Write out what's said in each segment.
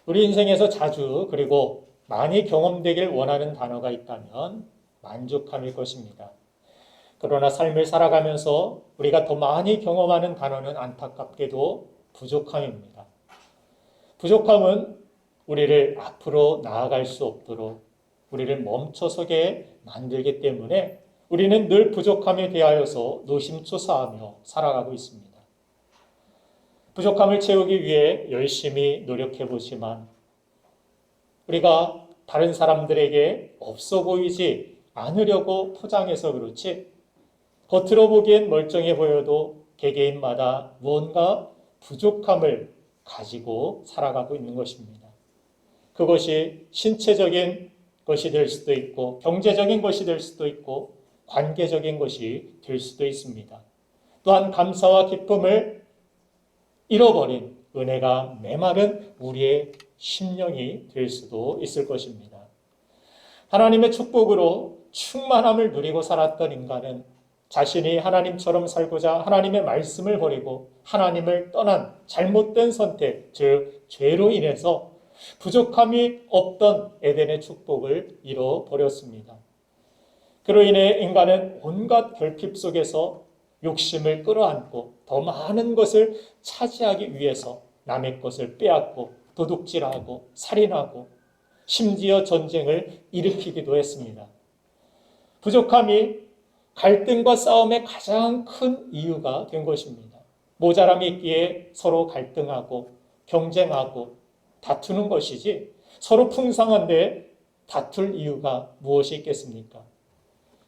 우리 인생에서 자주 그리고 많이 경험되길 원하는 단어가 있다면 만족함일 것입니다. 그러나 삶을 살아가면서 우리가 더 많이 경험하는 단어는 안타깝게도 부족함입니다. 부족함은 우리를 앞으로 나아갈 수 없도록 우리를 멈춰서게 만들기 때문에 우리는 늘 부족함에 대하여서 노심초사하며 살아가고 있습니다. 부족함을 채우기 위해 열심히 노력해 보지만 우리가 다른 사람들에게 없어 보이지 않으려고 포장해서 그렇지 겉으로 보기엔 멀쩡해 보여도 개개인마다 무언가 부족함을 가지고 살아가고 있는 것입니다. 그것이 신체적인 것이 될 수도 있고 경제적인 것이 될 수도 있고 관계적인 것이 될 수도 있습니다. 또한 감사와 기쁨을 잃어버린 은혜가 메마른 우리의 심령이 될 수도 있을 것입니다. 하나님의 축복으로 충만함을 누리고 살았던 인간은 자신이 하나님처럼 살고자 하나님의 말씀을 버리고 하나님을 떠난 잘못된 선택, 즉 죄로 인해서 부족함이 없던 에덴의 축복을 잃어버렸습니다. 그로 인해 인간은 온갖 결핍 속에서 욕심을 끌어안고 더 많은 것을 차지하기 위해서 남의 것을 빼앗고 도둑질하고 살인하고 심지어 전쟁을 일으키기도 했습니다. 부족함이 갈등과 싸움의 가장 큰 이유가 된 것입니다. 모자람이 있기에 서로 갈등하고 경쟁하고 다투는 것이지 서로 풍성한데 다툴 이유가 무엇이 있겠습니까?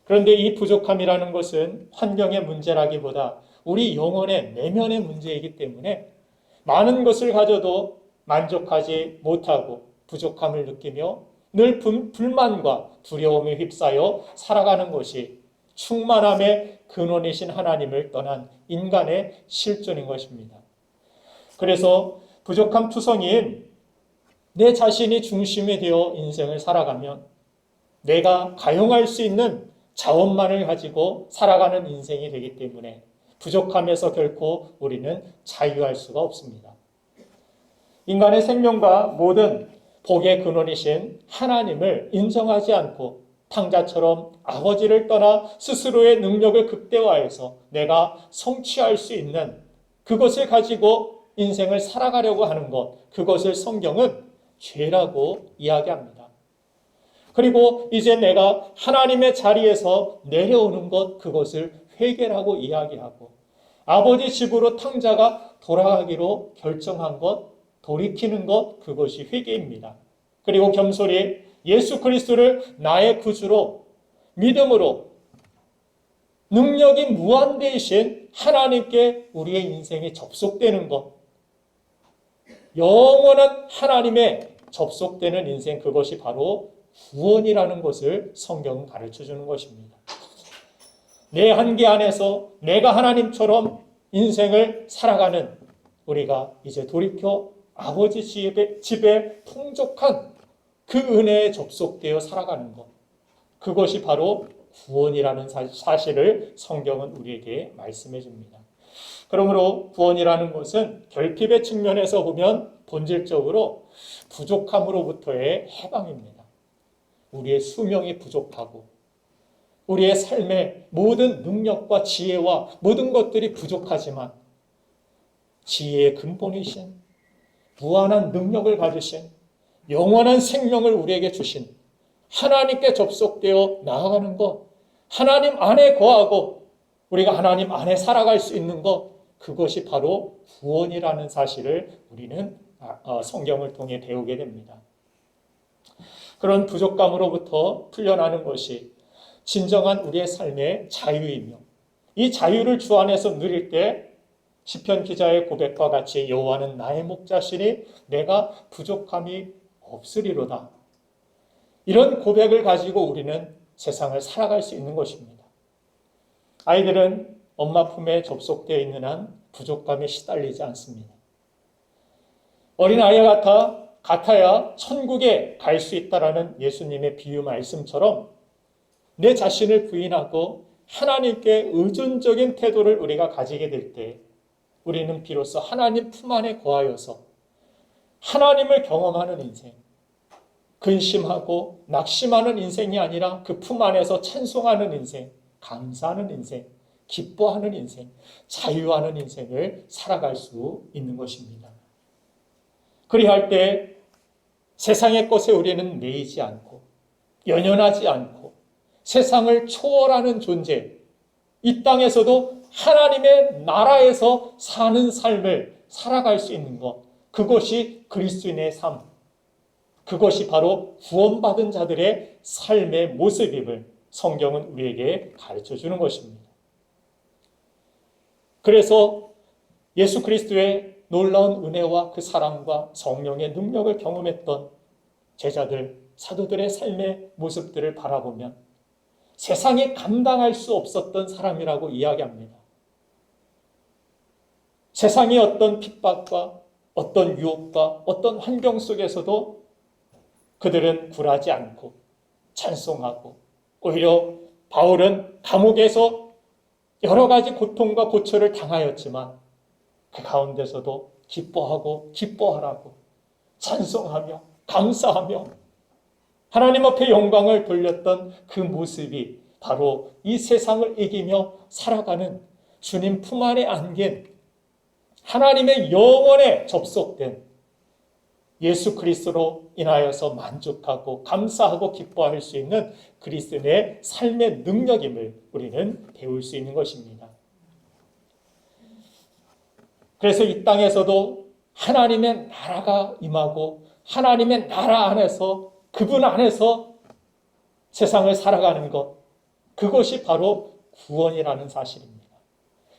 그런데 이 부족함이라는 것은 환경의 문제라기보다 우리 영혼의 내면의 문제이기 때문에 많은 것을 가져도 만족하지 못하고 부족함을 느끼며 늘 불만과 두려움에 휩싸여 살아가는 것이 충만함의 근원이신 하나님을 떠난 인간의 실존인 것입니다. 그래서 부족함 투성이인 내 자신이 중심이 되어 인생을 살아가면 내가 가용할 수 있는 자원만을 가지고 살아가는 인생이 되기 때문에 부족함에서 결코 우리는 자유할 수가 없습니다. 인간의 생명과 모든 복의 근원이신 하나님을 인정하지 않고 탕자처럼 아버지를 떠나 스스로의 능력을 극대화해서 내가 성취할 수 있는 그것을 가지고 인생을 살아가려고 하는 것, 그것을 성경은 죄라고 이야기합니다. 그리고 이제 내가 하나님의 자리에서 내려오는 것, 그것을 회개라고 이야기하고 아버지 집으로 탕자가 돌아가기로 결정한 것, 돌이키는 것, 그것이 회개입니다. 그리고 겸손히 예수 그리스도를 나의 구주로 믿음으로 능력이 무한대이신 하나님께 우리의 인생이 접속되는 것, 영원한 하나님의 접속되는 인생, 그것이 바로 구원이라는 것을 성경은 가르쳐주는 것입니다. 내 한계 안에서 내가 하나님처럼 인생을 살아가는 우리가 이제 돌이켜 아버지 집에 풍족한 그 은혜에 접속되어 살아가는 것, 그것이 바로 구원이라는 사실을 성경은 우리에게 말씀해 줍니다. 그러므로 구원이라는 것은 결핍의 측면에서 보면 본질적으로 부족함으로부터의 해방입니다. 우리의 수명이 부족하고 우리의 삶의 모든 능력과 지혜와 모든 것들이 부족하지만 지혜의 근본이신 무한한 능력을 가지신 영원한 생명을 우리에게 주신 하나님께 접속되어 나아가는 것, 하나님 안에 거하고 우리가 하나님 안에 살아갈 수 있는 것, 그것이 바로 구원이라는 사실을 우리는 성경을 통해 배우게 됩니다. 그런 부족감으로부터 풀려나는 것이 진정한 우리의 삶의 자유이며 이 자유를 주 안에서 누릴 때 시편 기자의 고백과 같이 여호와는 나의 목자시니 내가 부족함이 없으리로다. 이런 고백을 가지고 우리는 세상을 살아갈 수 있는 것입니다. 아이들은 엄마 품에 접속되어 있는 한 부족감에 시달리지 않습니다. 어린아이 같아야 천국에 갈 수 있다라는 예수님의 비유 말씀처럼 내 자신을 부인하고 하나님께 의존적인 태도를 우리가 가지게 될 때 우리는 비로소 하나님 품 안에 거하여서 하나님을 경험하는 인생, 근심하고 낙심하는 인생이 아니라 그 품 안에서 찬송하는 인생, 감사하는 인생, 기뻐하는 인생, 자유하는 인생을 살아갈 수 있는 것입니다. 그리할 때 세상의 것에 우리는 매이지 않고 연연하지 않고 세상을 초월하는 존재, 이 땅에서도 하나님의 나라에서 사는 삶을 살아갈 수 있는 것, 그것이 그리스도인의 삶, 그것이 바로 구원받은 자들의 삶의 모습임을 성경은 우리에게 가르쳐 주는 것입니다. 그래서 예수 그리스도의 놀라운 은혜와 그 사랑과 성령의 능력을 경험했던 제자들, 사도들의 삶의 모습들을 바라보면 세상에 감당할 수 없었던 사람이라고 이야기합니다. 세상의 어떤 핍박과 어떤 유혹과 어떤 환경 속에서도 그들은 굴하지 않고 찬송하고, 오히려 바울은 감옥에서 여러 가지 고통과 고초를 당하였지만 그 가운데서도 기뻐하고 기뻐하라고 찬송하며 감사하며 하나님 앞에 영광을 돌렸던 그 모습이 바로 이 세상을 이기며 살아가는 주님 품 안에 안긴 하나님의 영원에 접속된 예수 그리스도로 인하여서 만족하고 감사하고 기뻐할 수 있는 그리스도의 삶의 능력임을 우리는 배울 수 있는 것입니다. 그래서 이 땅에서도 하나님의 나라가 임하고 하나님의 나라 안에서 그분 안에서 세상을 살아가는 것, 그것이 바로 구원이라는 사실입니다.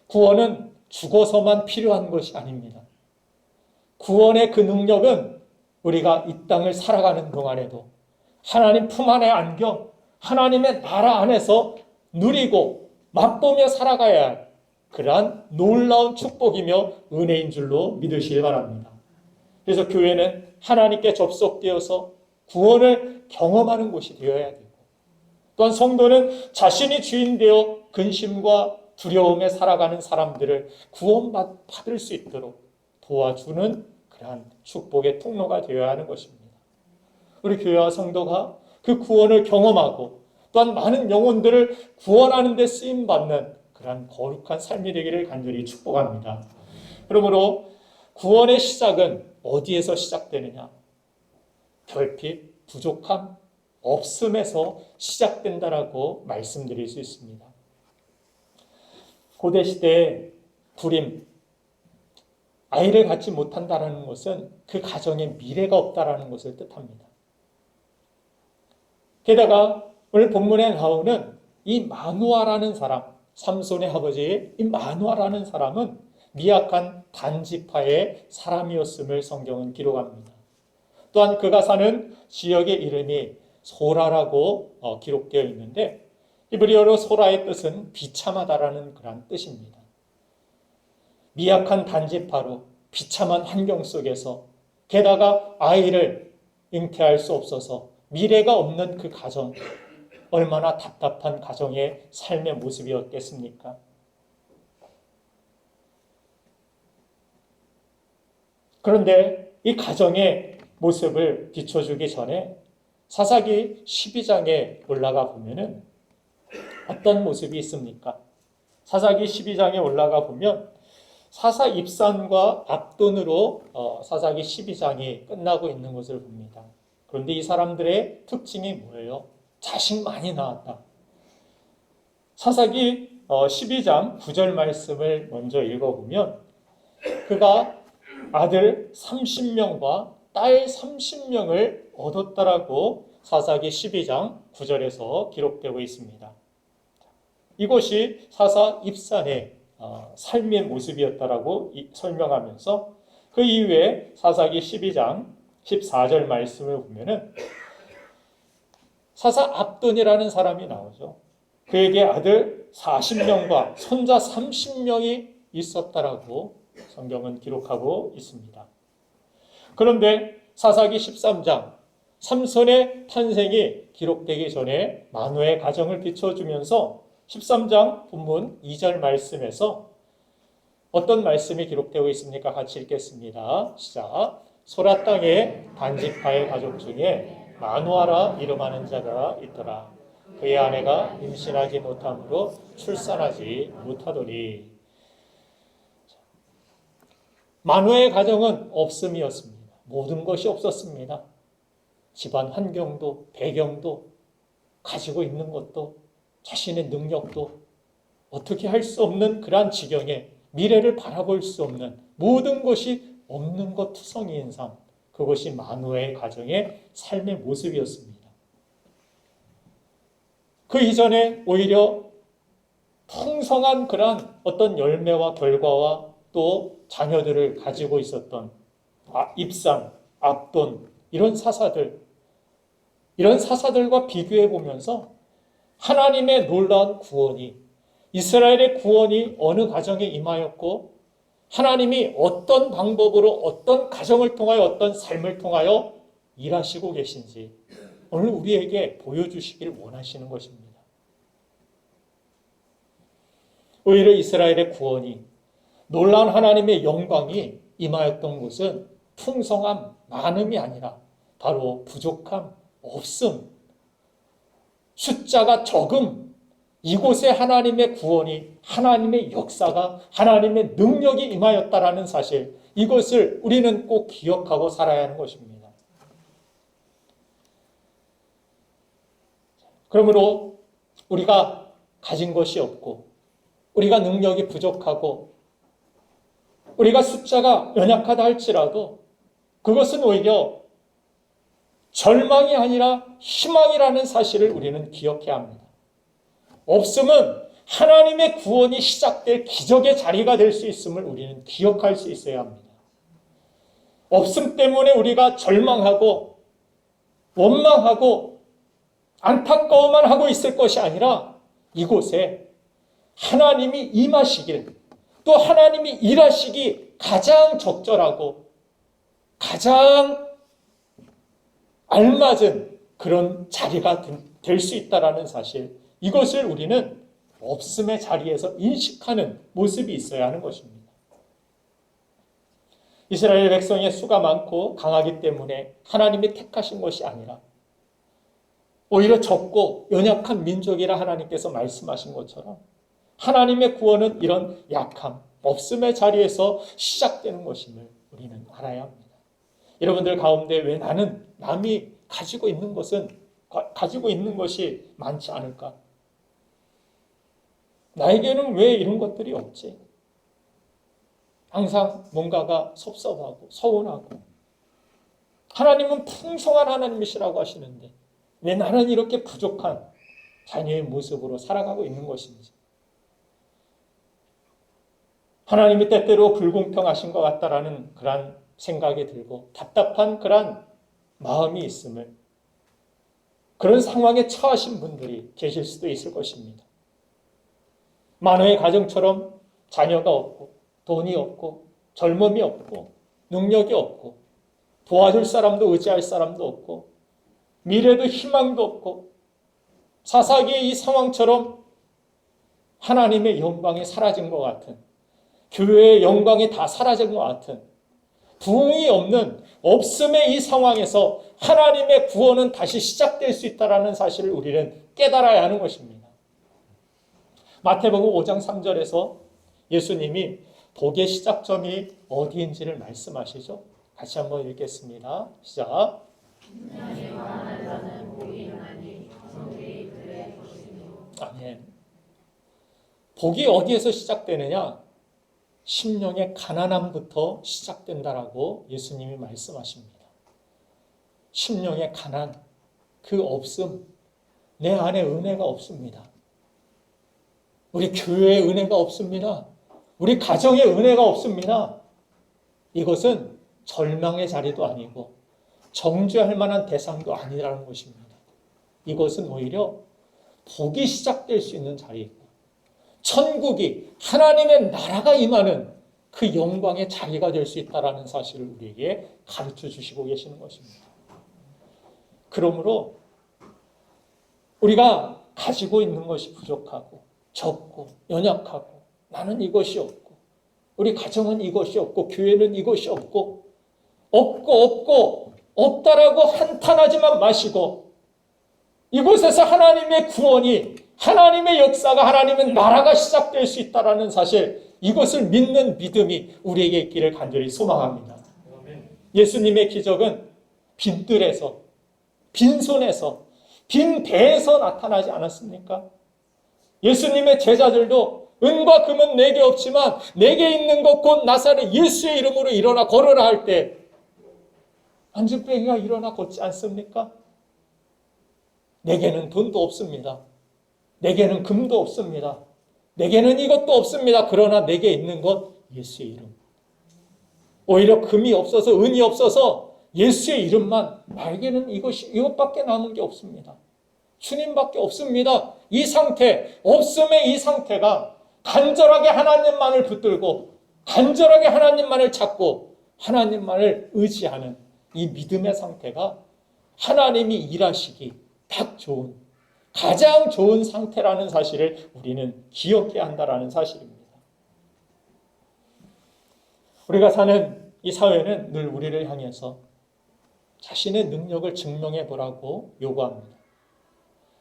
구원은 죽어서만 필요한 것이 아닙니다. 구원의 그 능력은 우리가 이 땅을 살아가는 동안에도 하나님 품 안에 안겨 하나님의 나라 안에서 누리고 맛보며 살아가야 할 그러한 놀라운 축복이며 은혜인 줄로 믿으시기 바랍니다. 그래서 교회는 하나님께 접속되어서 구원을 경험하는 곳이 되어야 되고, 또한 성도는 자신이 주인 되어 근심과 두려움에 살아가는 사람들을 구원받을 수 있도록 도와주는 그러한 축복의 통로가 되어야 하는 것입니다. 우리 교회와 성도가 그 구원을 경험하고 또한 많은 영혼들을 구원하는 데 쓰임받는 그러한 거룩한 삶이 되기를 간절히 축복합니다. 그러므로 구원의 시작은 어디에서 시작되느냐? 결핍, 부족함, 없음에서 시작된다라고 말씀드릴 수 있습니다. 고대 시대의 불임, 아이를 갖지 못한다는 것은 그 가정에 미래가 없다라는 것을 뜻합니다. 게다가 오늘 본문에 나오는 이 마누아라는 사람, 삼손의 아버지 이 마누아라는 사람은 미약한 단지파의 사람이었음을 성경은 기록합니다. 또한 그가 사는 지역의 이름이 소라라고 기록되어 있는데, 히브리어로 소라의 뜻은 비참하다라는 그런 뜻입니다. 미약한 단지파로 비참한 환경 속에서 게다가 아이를 잉태할 수 없어서 미래가 없는 그 가정, 얼마나 답답한 가정의 삶의 모습이었겠습니까? 그런데 이 가정의 모습을 비춰주기 전에 사사기 12장에 올라가 보면은 어떤 모습이 있습니까? 사사기 12장에 올라가 보면 사사 입산과 압돈으로 사사기 12장이 끝나고 있는 것을 봅니다. 그런데 이 사람들의 특징이 뭐예요? 자식 많이 낳았다. 사사기 12장 9절 말씀을 먼저 읽어보면 그가 아들 30명과 딸 30명을 얻었다라고 사사기 12장 9절에서 기록되고 있습니다. 이것이 사사 입산의 삶의 모습이었다라고 설명하면서 그 이후에 사사기 12장 14절 말씀을 보면은 사사 압돈이라는 사람이 나오죠. 그에게 아들 40명과 손자 30명이 있었다라고 성경은 기록하고 있습니다. 그런데 사사기 13장 삼손의 탄생이 기록되기 전에 마누의 가정을 비춰주면서 13장 본문 2절 말씀에서 어떤 말씀이 기록되고 있습니까? 같이 읽겠습니다. 시작. 소라 땅에 단지파의 가족 중에 마누아라 이름하는 자가 있더라. 그의 아내가 임신하지 못함으로 출산하지 못하더니. 마누아의 가정은 없음이었습니다. 모든 것이 없었습니다. 집안 환경도 배경도 가지고 있는 것도 자신의 능력도 어떻게 할 수 없는 그러한 지경에 미래를 바라볼 수 없는 모든 것이 없는 것 투성이인 삶, 그것이 마누아의 가정의 삶의 모습이었습니다. 그 이전에 오히려 풍성한 그러한 어떤 열매와 결과와 또 자녀들을 가지고 있었던 입산, 앞돈 이런 사사들과 비교해 보면서 하나님의 놀라운 구원이, 이스라엘의 구원이 어느 가정에 임하였고 하나님이 어떤 방법으로 어떤 가정을 통하여 어떤 삶을 통하여 일하시고 계신지 오늘 우리에게 보여주시길 원하시는 것입니다. 오히려 이스라엘의 구원이, 놀라운 하나님의 영광이 임하였던 곳은 풍성함, 많음이 아니라 바로 부족함, 없음, 숫자가 적음, 이곳에 하나님의 구원이, 하나님의 역사가, 하나님의 능력이 임하였다라는 사실, 이것을 우리는 꼭 기억하고 살아야 하는 것입니다. 그러므로 우리가 가진 것이 없고 우리가 능력이 부족하고 우리가 숫자가 연약하다 할지라도 그것은 오히려 절망이 아니라 희망이라는 사실을 우리는 기억해야 합니다. 없음은 하나님의 구원이 시작될 기적의 자리가 될 수 있음을 우리는 기억할 수 있어야 합니다. 없음 때문에 우리가 절망하고 원망하고 안타까워만 하고 있을 것이 아니라 이곳에 하나님이 임하시길, 또 하나님이 일하시기 가장 적절하고 가장 알맞은 그런 자리가 될 수 있다는 사실, 이것을 우리는 없음의 자리에서 인식하는 모습이 있어야 하는 것입니다. 이스라엘 백성의 수가 많고 강하기 때문에 하나님이 택하신 것이 아니라 오히려 적고 연약한 민족이라 하나님께서 말씀하신 것처럼 하나님의 구원은 이런 약함, 없음의 자리에서 시작되는 것임을 우리는 알아야 합니다. 여러분들 가운데 왜 나는 남이 가지고 있는 것이 많지 않을까? 나에게는 왜 이런 것들이 없지? 항상 뭔가가 섭섭하고 서운하고, 하나님은 풍성한 하나님이시라고 하시는데 왜 나는 이렇게 부족한 자녀의 모습으로 살아가고 있는 것인지, 하나님이 때때로 불공평하신 것 같다라는 그런 생각이 들고 답답한 그런 마음이 있음을, 그런 상황에 처하신 분들이 계실 수도 있을 것입니다. 마누아의 가정처럼 자녀가 없고 돈이 없고 젊음이 없고 능력이 없고 도와줄 사람도 의지할 사람도 없고 미래도 희망도 없고 사사기의 이 상황처럼 하나님의 영광이 사라진 것 같은, 교회의 영광이 다 사라진 것 같은 부흥이 없는 없음의 이 상황에서 하나님의 구원은 다시 시작될 수 있다는 사실을 우리는 깨달아야 하는 것입니다. 마태복음 5장 3절에서 예수님이 복의 시작점이 어디인지를 말씀하시죠. 같이 한번 읽겠습니다. 시작. 아멘. 복이 어디에서 시작되느냐? 심령의 가난함부터 시작된다라고 예수님이 말씀하십니다. 심령의 가난, 그 없음, 내 안에 은혜가 없습니다. 우리 교회에 은혜가 없습니다. 우리 가정에 은혜가 없습니다. 이것은 절망의 자리도 아니고 정죄할 만한 대상도 아니라는 것입니다. 이것은 오히려 복이 시작될 수 있는 자리이고 천국이, 하나님의 나라가 임하는 그 영광의 자리가 될 수 있다는 사실을 우리에게 가르쳐 주시고 계시는 것입니다. 그러므로 우리가 가지고 있는 것이 부족하고 적고 연약하고 나는 이것이 없고 우리 가정은 이것이 없고 교회는 이것이 없고 없고 없다라고 한탄하지만 마시고 이곳에서 하나님의 구원이, 하나님의 역사가, 하나님의 나라가 시작될 수 있다는 사실, 이것을 믿는 믿음이 우리에게 있기를 간절히 소망합니다. 예수님의 기적은 빈들에서, 빈손에서, 빈 배에서 나타나지 않았습니까? 예수님의 제자들도 은과 금은 내게 없지만 내게 있는 것 곧 나사렛 예수의 이름으로 일어나 걸으라 할 때 안진뱅이가 일어나 걷지 않습니까? 내게는 돈도 없습니다. 내게는 금도 없습니다. 내게는 이것도 없습니다. 그러나 내게 있는 것 예수의 이름. 오히려 금이 없어서 은이 없어서 예수의 이름만, 나에게는 이것밖에 남은 게 없습니다. 주님밖에 없습니다. 이 상태, 없음의 이 상태가 간절하게 하나님만을 붙들고 간절하게 하나님만을 찾고 하나님만을 의지하는 이 믿음의 상태가 하나님이 일하시기 딱 좋은, 가장 좋은 상태라는 사실을 우리는 기억해야 한다는 사실입니다. 우리가 사는 이 사회는 늘 우리를 향해서 자신의 능력을 증명해 보라고 요구합니다.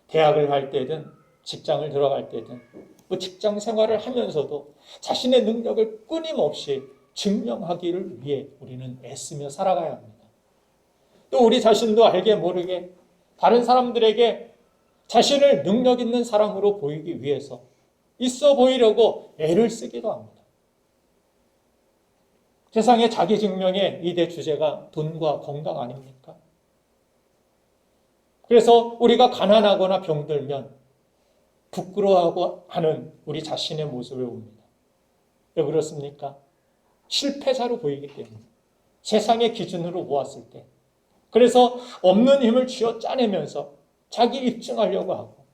대학을 갈 때든 직장을 들어갈 때든 뭐 직장 생활을 하면서도 자신의 능력을 끊임없이 증명하기를 위해 우리는 애쓰며 살아가야 합니다. 또 우리 자신도 알게 모르게 다른 사람들에게 자신을 능력 있는 사람으로 보이기 위해서 있어 보이려고 애를 쓰기도 합니다. 세상의 자기 증명의 2대 주제가 돈과 건강 아닙니까? 그래서 우리가 가난하거나 병들면 부끄러워하고 하는 우리 자신의 모습을 봅니다. 왜 그렇습니까? 실패자로 보이기 때문에. 세상의 기준으로 보았을 때. 그래서 없는 힘을 쥐어 짜내면서 자기 입증하려고 하고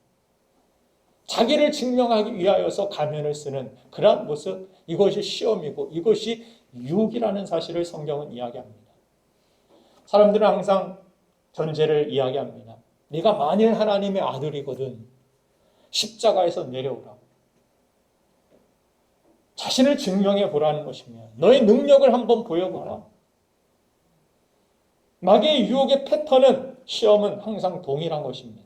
자기를 증명하기 위하여서 가면을 쓰는 그러한 모습, 이것이 시험이고 이것이 유혹이라는 사실을 성경은 이야기합니다. 사람들은 항상 전제를 이야기합니다. 네가 만일 하나님의 아들이거든 십자가에서 내려오라. 자신을 증명해 보라는 것이며 너의 능력을 한번 보여봐라. 마귀의 유혹의 패턴은, 시험은 항상 동일한 것입니다.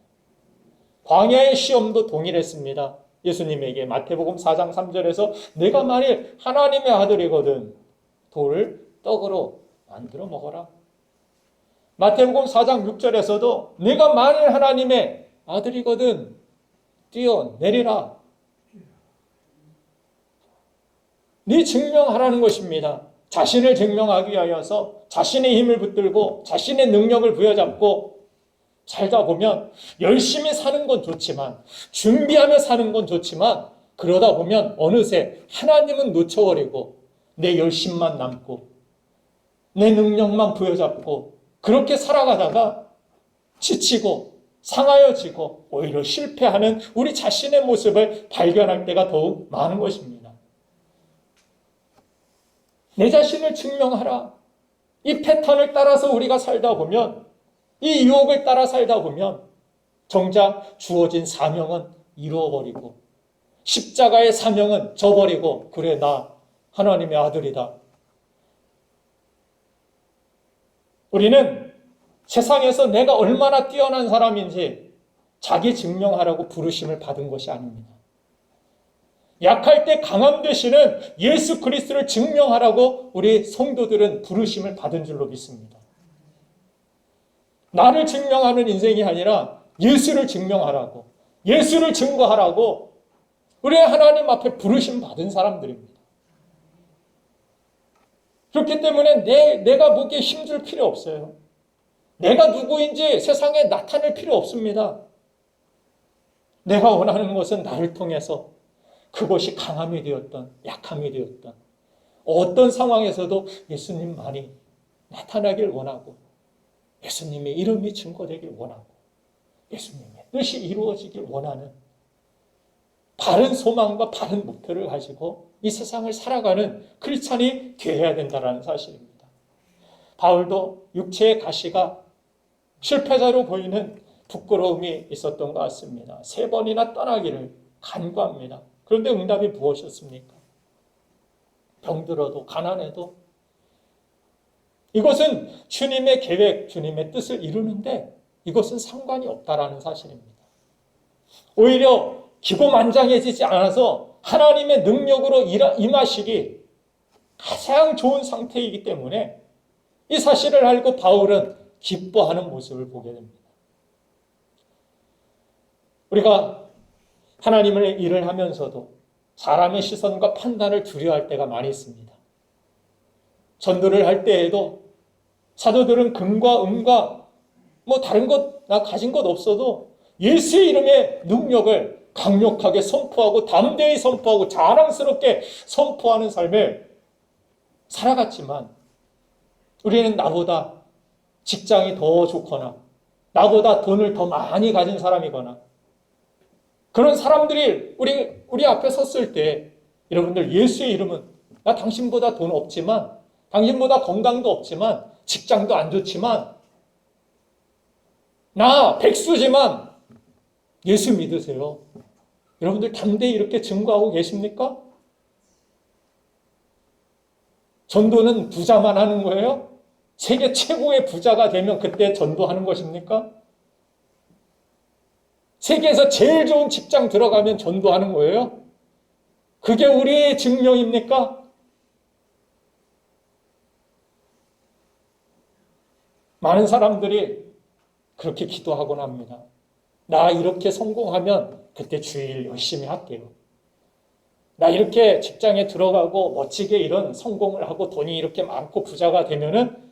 광야의 시험도 동일했습니다. 예수님에게 마태복음 4장 3절에서 내가 만일 하나님의 아들이거든 돌을 떡으로 만들어 먹어라. 마태복음 4장 6절에서도 내가 만일 하나님의 아들이거든 뛰어내리라. 네 증명하라는 것입니다. 자신을 증명하기 위하여서 자신의 힘을 붙들고 자신의 능력을 부여잡고 살다 보면 열심히 사는 건 좋지만, 준비하며 사는 건 좋지만, 그러다 보면 어느새 하나님은 놓쳐버리고 내 열심만 남고 내 능력만 부여잡고 그렇게 살아가다가 지치고 상하여지고 오히려 실패하는 우리 자신의 모습을 발견할 때가 더욱 많은 것입니다. 내 자신을 증명하라. 이 패턴을 따라서 우리가 살다 보면, 이 유혹을 따라 살다 보면 정작 주어진 사명은 이루어버리고 십자가의 사명은 져버리고, 그래 나 하나님의 아들이다. 우리는 세상에서 내가 얼마나 뛰어난 사람인지 자기 증명하라고 부르심을 받은 것이 아닙니다. 약할 때 강함 되시는 예수 그리스도를 증명하라고 우리 성도들은 부르심을 받은 줄로 믿습니다. 나를 증명하는 인생이 아니라 예수를 증명하라고, 예수를 증거하라고 우리 하나님 앞에 부르심 받은 사람들입니다. 그렇기 때문에 내가 보기에 힘줄 필요 없어요. 내가 누구인지 세상에 나타낼 필요 없습니다. 내가 원하는 것은 나를 통해서 그것이 강함이 되었던 약함이 되었던 어떤 상황에서도 예수님만이 나타나길 원하고 예수님의 이름이 증거되길 원하고 예수님의 뜻이 이루어지길 원하는 바른 소망과 바른 목표를 가지고 이 세상을 살아가는 크리스찬이 되어야 된다는 사실입니다. 바울도 육체의 가시가 실패자로 보이는 부끄러움이 있었던 것 같습니다. 3번이나 떠나기를 간구합니다. 그런데 응답이 무엇이었습니까? 병들어도 가난해도 이것은 주님의 계획, 주님의 뜻을 이루는데 이것은 상관이 없다라는 사실입니다. 오히려 기고만장해지지 않아서 하나님의 능력으로 임하시기 가장 좋은 상태이기 때문에 이 사실을 알고 바울은 기뻐하는 모습을 보게 됩니다. 우리가 하나님의 일을 하면서도 사람의 시선과 판단을 두려워할 때가 많이 있습니다. 전도를 할 때에도 사도들은 금과 은과 다른 것, 나 가진 것 없어도 예수의 이름의 능력을 강력하게 선포하고 담대히 선포하고 자랑스럽게 선포하는 삶을 살아갔지만 우리는 나보다 직장이 더 좋거나 나보다 돈을 더 많이 가진 사람이거나 그런 사람들이 우리 앞에 섰을 때 여러분들 예수의 이름은 나 당신보다 돈 없지만 당신보다 건강도 없지만 직장도 안 좋지만 나 백수지만 예수 믿으세요. 여러분들 담대히 이렇게 증거하고 계십니까? 전도는 부자만 하는 거예요? 세계 최고의 부자가 되면 그때 전도하는 것입니까? 세계에서 제일 좋은 직장 들어가면 전도하는 거예요? 그게 우리의 증명입니까? 많은 사람들이 그렇게 기도하곤 합니다. 나 이렇게 성공하면 그때 주일 열심히 할게요. 나 이렇게 직장에 들어가고 멋지게 이런 성공을 하고 돈이 이렇게 많고 부자가 되면은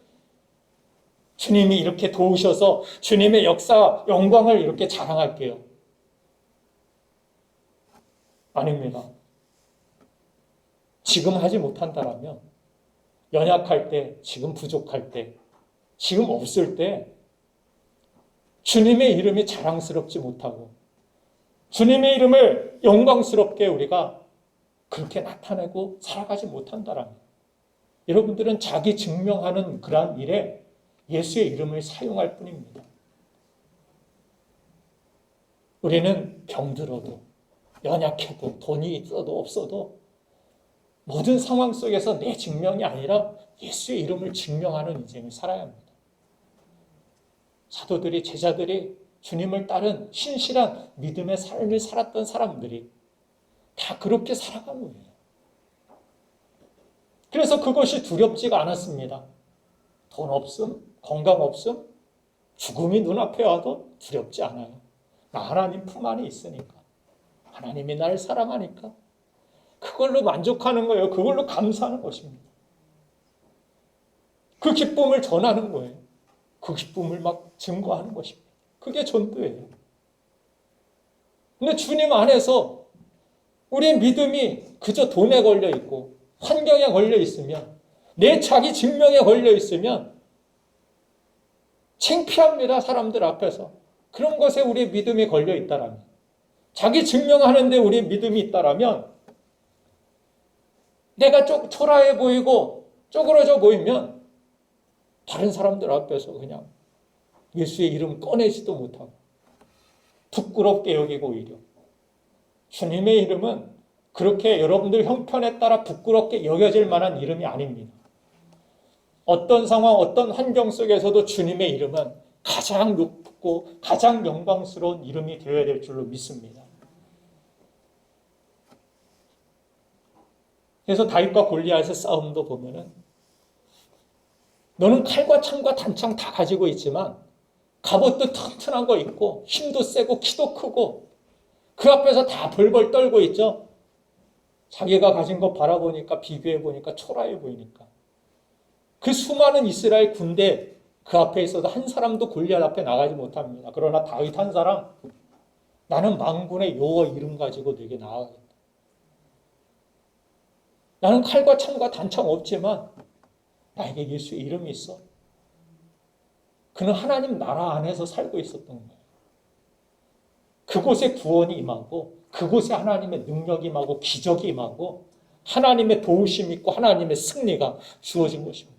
주님이 이렇게 도우셔서 주님의 역사, 영광을 이렇게 자랑할게요. 아닙니다. 지금 하지 못한다라면 연약할 때, 지금 부족할 때, 지금 없을 때 주님의 이름이 자랑스럽지 못하고 주님의 이름을 영광스럽게 우리가 그렇게 나타내고 살아가지 못한다라면 여러분들은 자기 증명하는 그러한 일에 예수의 이름을 사용할 뿐입니다. 우리는 병들어도 연약해도 돈이 있어도 없어도 모든 상황 속에서 내 증명이 아니라 예수의 이름을 증명하는 인생을 살아야 합니다. 사도들이 제자들이 주님을 따른 신실한 믿음의 삶을 살았던 사람들이 다 그렇게 살아간 거예요. 그래서 그것이 두렵지가 않았습니다. 돈 없음, 건강 없음, 죽음이 눈앞에 와도 두렵지 않아요. 나 하나님 품 안에 있으니까. 하나님이 나를 사랑하니까. 그걸로 만족하는 거예요. 그걸로 감사하는 것입니다. 그 기쁨을 전하는 거예요. 그 기쁨을 막 증거하는 것입니다. 그게 전도예요. 근데 주님 안에서 우리의 믿음이 그저 돈에 걸려 있고 환경에 걸려 있으면 내 자기 증명에 걸려 있으면 창피합니다. 사람들 앞에서. 그런 것에 우리의 믿음이 걸려 있다라면 자기 증명하는데 우리의 믿음이 있다라면 내가 초라해 보이고 쪼그러져 보이면 다른 사람들 앞에서 그냥 예수의 이름 꺼내지도 못하고 부끄럽게 여기고 오히려 주님의 이름은 그렇게 여러분들 형편에 따라 부끄럽게 여겨질 만한 이름이 아닙니다. 어떤 상황, 어떤 환경 속에서도 주님의 이름은 가장 높고 가장 영광스러운 이름이 되어야 될 줄로 믿습니다. 그래서 다윗과 골리앗의 싸움도 보면은 너는 칼과 창과 단창 다 가지고 있지만 갑옷도 튼튼한 거 있고 힘도 세고 키도 크고 그 앞에서 다 벌벌 떨고 있죠. 자기가 가진 거 바라보니까 비교해 보니까 초라해 보이니까 그 수많은 이스라엘 군대 그 앞에 있어도 한 사람도 골리앗 앞에 나가지 못합니다. 그러나 다윗 한 사람 나는 만군의 여호와 이름 가지고 내게 나아가겠다. 나는 칼과 창과 단창 없지만 나에게 예수의 이름이 있어. 그는 하나님 나라 안에서 살고 있었던 거예요. 그곳에 구원이 임하고 그곳에 하나님의 능력이 임하고 기적이 임하고 하나님의 도우심이 있고 하나님의 승리가 주어진 것입니다.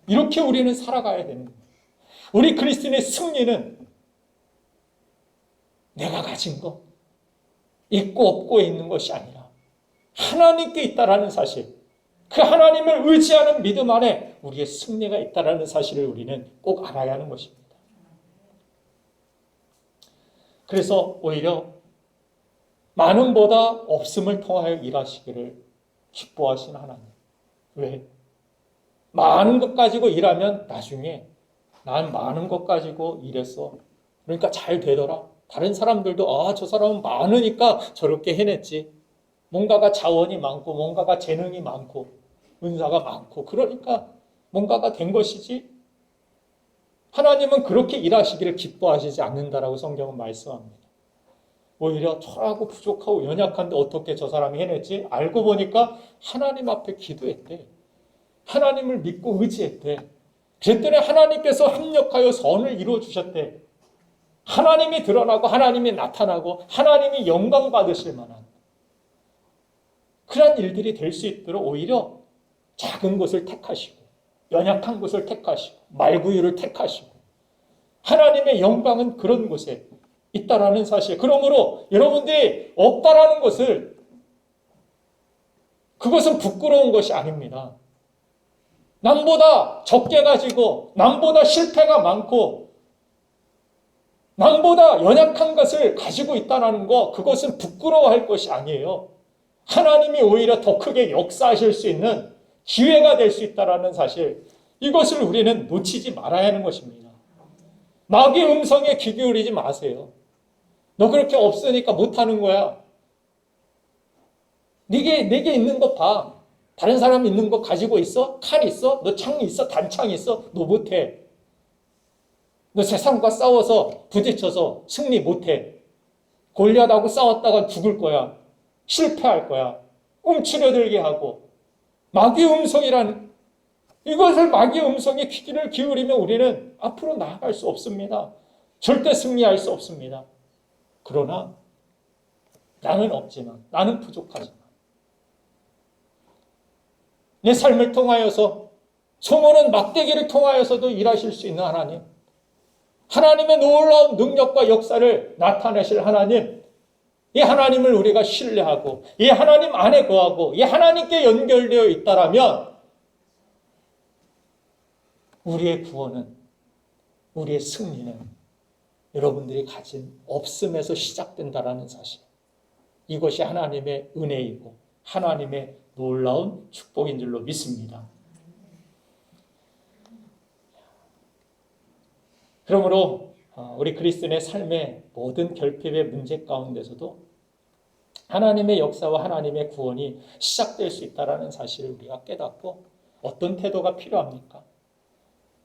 이렇게 우리는 살아가야 되는 거예요. 우리 그리스도인의 승리는 내가 가진 것, 있고 없고에 있는 것이 아니라 하나님께 있다라는 사실, 그 하나님을 의지하는 믿음 안에 우리의 승리가 있다는 사실을 우리는 꼭 알아야 하는 것입니다. 그래서 오히려 많음보다 없음을 통하여 일하시기를 기뻐하신 하나님. 왜? 많은 것 가지고 일하면 나중에 난 많은 것 가지고 일했어. 그러니까 잘 되더라. 다른 사람들도 저 사람은 많으니까 저렇게 해냈지. 뭔가가 자원이 많고 뭔가가 재능이 많고 은사가 많고 그러니까 뭔가가 된 것이지. 하나님은 그렇게 일하시기를 기뻐하시지 않는다라고 성경은 말씀합니다. 오히려 초라하고 부족하고 연약한데 어떻게 저 사람이 해냈지? 알고 보니까 하나님 앞에 기도했대. 하나님을 믿고 의지했대. 그랬더니 하나님께서 합력하여 선을 이루어주셨대. 하나님이 드러나고 하나님이 나타나고 하나님이 영광 받으실 만한 그런 일들이 될 수 있도록 오히려 작은 곳을 택하시고 연약한 곳을 택하시고 말구유를 택하시고 하나님의 영광은 그런 곳에 있다라는 사실. 그러므로 여러분들이 없다라는 것을 그것은 부끄러운 것이 아닙니다. 남보다 적게 가지고 남보다 실패가 많고 남보다 연약한 것을 가지고 있다는 거 그것은 부끄러워할 것이 아니에요. 하나님이 오히려 더 크게 역사하실 수 있는 기회가 될 수 있다는 사실 이것을 우리는 놓치지 말아야 하는 것입니다. 마귀의 음성에 귀 기울이지 마세요. 너 그렇게 없으니까 못하는 거야. 내게 있는 거 봐. 다른 사람 있는 거 가지고 있어? 칼 있어? 너 창 있어? 단창 있어? 너 못해. 너 세상과 싸워서 부딪혀서 승리 못해. 골리앗하고 싸웠다가 죽을 거야. 실패할 거야. 움츠려들게 하고. 마귀의 음성이란 이것을 마귀의 음성에 귀를 기울이면 우리는 앞으로 나아갈 수 없습니다. 절대 승리할 수 없습니다. 그러나 나는 없지만 나는 부족하지만 내 삶을 통하여서 소모는 막대기를 통하여서도 일하실 수 있는 하나님, 하나님의 놀라운 능력과 역사를 나타내실 하나님, 이 하나님을 우리가 신뢰하고 이 하나님 안에 거하고 이 하나님께 연결되어 있다라면 우리의 구원은, 우리의 승리는 여러분들이 가진 없음에서 시작된다라는 사실. 이것이 하나님의 은혜이고 하나님의 놀라운 축복인 줄로 믿습니다. 그러므로 우리 그리스도인의 삶의 모든 결핍의 문제 가운데서도 하나님의 역사와 하나님의 구원이 시작될 수 있다는 사실을 우리가 깨닫고 어떤 태도가 필요합니까?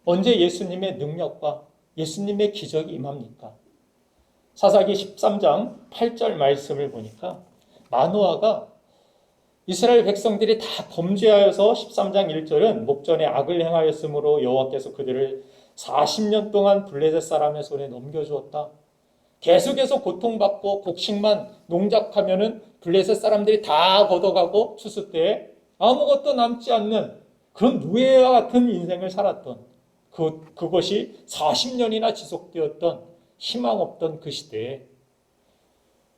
언제 예수님의 능력과 예수님의 기적이 임합니까? 사사기 13장 8절 말씀을 보니까 마노아가 이스라엘 백성들이 다 범죄하여서 13장 1절은 목전에 악을 행하였으므로 여호와께서 그들을 40년 동안 블레셋 사람의 손에 넘겨주었다. 계속해서 고통받고 곡식만 농작하면은 블레셋 사람들이 다 걷어가고 추수 때에 아무것도 남지 않는 그런 노예와 같은 인생을 살았던 그것이 40년이나 지속되었던 희망 없던 그 시대에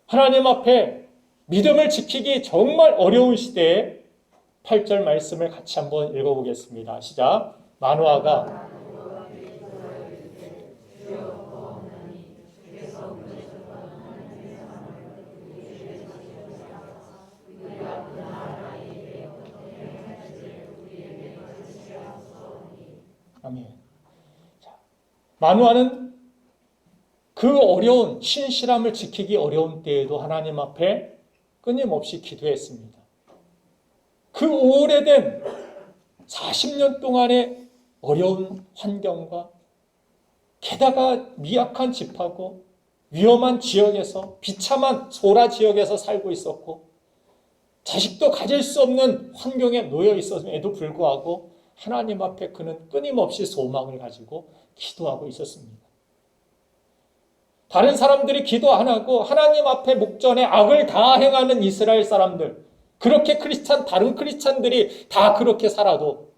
하나님 앞에 믿음을 지키기 정말 어려운 시대에 8절 말씀을 같이 한번 읽어보겠습니다. 시작. 마노아가 아멘. 마노아는 그 어려운 신실함을 지키기 어려운 때에도 하나님 앞에 끊임없이 기도했습니다. 그 오래된 40년 동안의 어려운 환경과 게다가 미약한 집하고 위험한 지역에서 비참한 소라 지역에서 살고 있었고 자식도 가질 수 없는 환경에 놓여 있었음에도 불구하고 하나님 앞에 그는 끊임없이 소망을 가지고 기도하고 있었습니다. 다른 사람들이 기도 안 하고 하나님 앞에 목전에 악을 다 행하는 이스라엘 사람들, 그렇게 다른 크리스찬들이 다 그렇게 살아도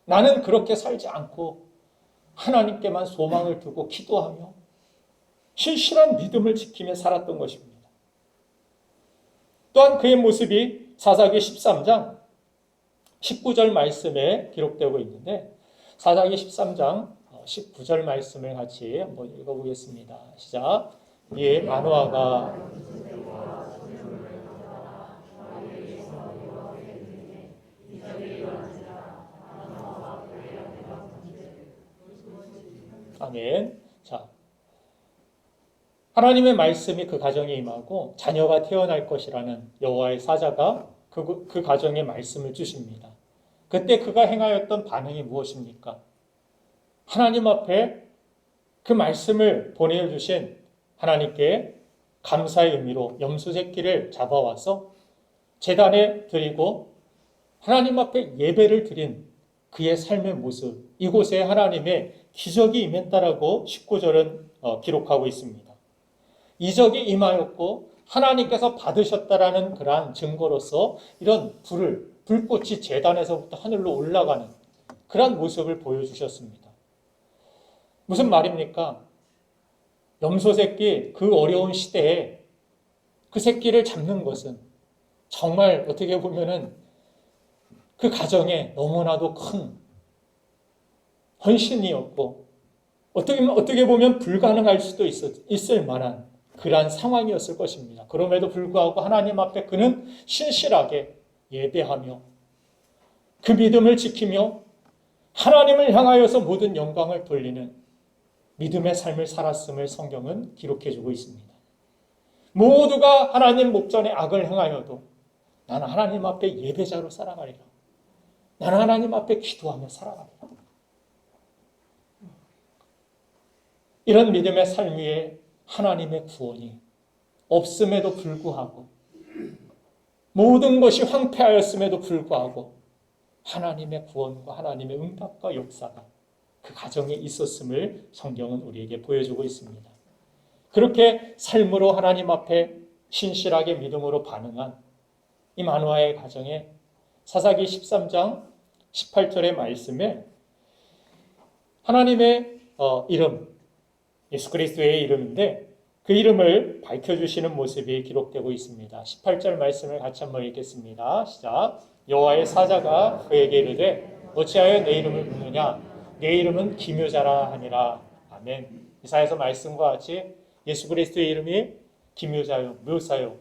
나는 그렇게 살지 않고 하나님께만 소망을 두고 기도하며 신실한 믿음을 지키며 살았던 것입니다. 또한 그의 모습이 사사기 13장 19절 말씀에 기록되고 있는데 사사기 13장 19절 말씀을 같이 한번 읽어보겠습니다. 시작. 이에 마노아가 아멘. 자, 하나님의 말씀이 그 가정에 임하고 자녀가 태어날 것이라는 여호와의 사자가 그 가정에 말씀을 주십니다. 그때 그가 행하였던 반응이 무엇입니까? 하나님 앞에 그 말씀을 보내주신 하나님께 감사의 의미로 염소 새끼를 잡아와서 제단에 드리고 하나님 앞에 예배를 드린 그의 삶의 모습, 이곳에 하나님의 기적이 임했다라고 19절은 기록하고 있습니다. 이적이 임하였고 하나님께서 받으셨다라는 그러한 증거로서 이런 불꽃이 제단에서부터 하늘로 올라가는 그런 모습을 보여주셨습니다. 무슨 말입니까? 염소 새끼, 그 어려운 시대에 그 새끼를 잡는 것은 정말 어떻게 보면은 그 가정에 너무나도 큰 헌신이었고 어떻게 보면 불가능할 수도 있을 만한 그러한 상황이었을 것입니다. 그럼에도 불구하고 하나님 앞에 그는 신실하게 예배하며 그 믿음을 지키며 하나님을 향하여서 모든 영광을 돌리는 믿음의 삶을 살았음을 성경은 기록해주고 있습니다. 모두가 하나님 목전에 악을 행하여도 나는 하나님 앞에 예배자로 살아가리라. 나는 하나님 앞에 기도하며 살아가리라. 이런 믿음의 삶 위에 하나님의 구원이 없음에도 불구하고 모든 것이 황폐하였음에도 불구하고 하나님의 구원과 하나님의 응답과 역사가 그 가정에 있었음을 성경은 우리에게 보여주고 있습니다. 그렇게 삶으로 하나님 앞에 신실하게 믿음으로 반응한 이 마노아의 가정에 사사기 13장 18절의 말씀에 하나님의 이름, 예수 그리스도의 이름인데 그 이름을 밝혀주시는 모습이 기록되고 있습니다. 18절 말씀을 같이 한번 읽겠습니다. 시작. 여호와의 사자가 그에게 이르되 어찌하여 내 이름을 묻느냐? 내 이름은 기묘자라 하니라. 아멘. 이사야서 말씀과 같이 예수 그리스도의 이름이 기묘자요, 묘사요,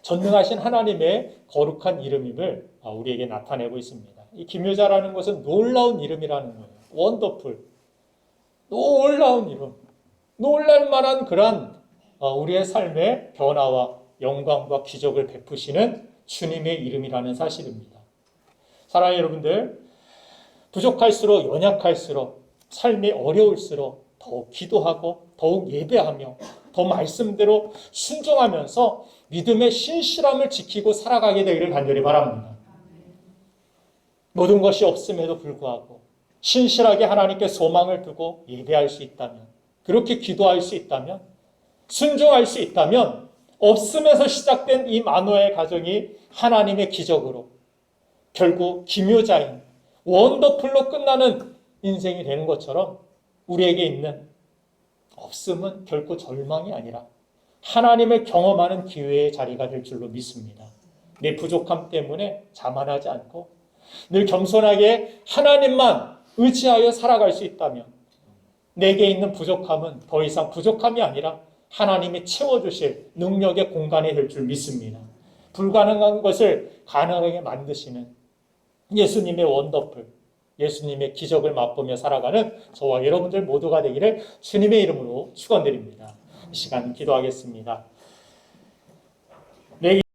전능하신 하나님의 거룩한 이름임을 우리에게 나타내고 있습니다. 이 기묘자라는 것은 놀라운 이름이라는 거예요. 원더풀, 놀라운 이름, 놀랄 만한 그런 우리의 삶의 변화와 영광과 기적을 베푸시는 주님의 이름이라는 사실입니다. 사랑하는 여러분들, 부족할수록 연약할수록 삶이 어려울수록 더욱 기도하고 더욱 예배하며 더 말씀대로 순종하면서 믿음의 신실함을 지키고 살아가게 되기를 간절히 바랍니다. 모든 것이 없음에도 불구하고 신실하게 하나님께 소망을 두고 예배할 수 있다면, 그렇게 기도할 수 있다면, 순종할 수 있다면 없음에서 시작된 이 마노아의 가정이 하나님의 기적으로 결국 기묘자인 원더풀로 끝나는 인생이 되는 것처럼 우리에게 있는 없음은 결코 절망이 아니라 하나님을 경험하는 기회의 자리가 될 줄로 믿습니다. 내 부족함 때문에 자만하지 않고 늘 겸손하게 하나님만 의지하여 살아갈 수 있다면 내게 있는 부족함은 더 이상 부족함이 아니라 하나님이 채워주실 능력의 공간이 될 줄 믿습니다. 불가능한 것을 가능하게 만드시는 예수님의 원더풀, 예수님의 기적을 맛보며 살아가는 저와 여러분들 모두가 되기를 주님의 이름으로 축원드립니다. 이 시간 기도하겠습니다.